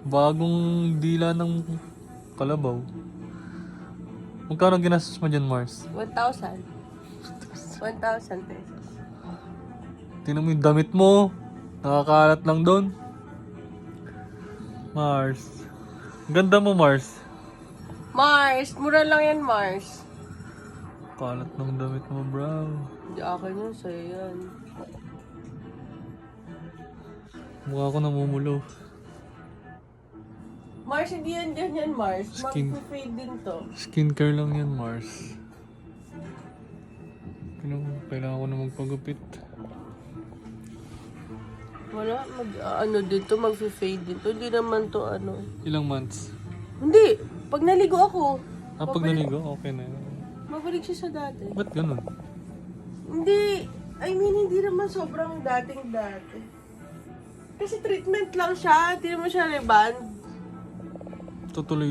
Bagong dila ng kalabaw. Magkano ginastos mo dyan, Mars? 1,000. 1,000 pesos. Tingnan mo yung damit mo. Nakakalat lang doon. Mars. Ang ganda mo, Mars. Mars! Mura lang yan, Mars. Kalat ng damit mo, bro. Hindi akin yun, sa'yo yan. Mukha ko namumulo. Mars, hindi yan ganyan, Mars. Skin. Mag-fade din to. Skincare lang yan, Mars. Kailangan ko na magpagupit. Wala, ano dito, mag-fade din to. Hindi naman to, ano. Ilang months? Hindi! Pag naligo ako, Pag naligo, okay na yun. mabalik siya sa dati. Ba't ganun? Hindi, I mean, hindi naman sobrang dating-dati. Kasi treatment lang siya, hindi naman siya reband. Tutuloy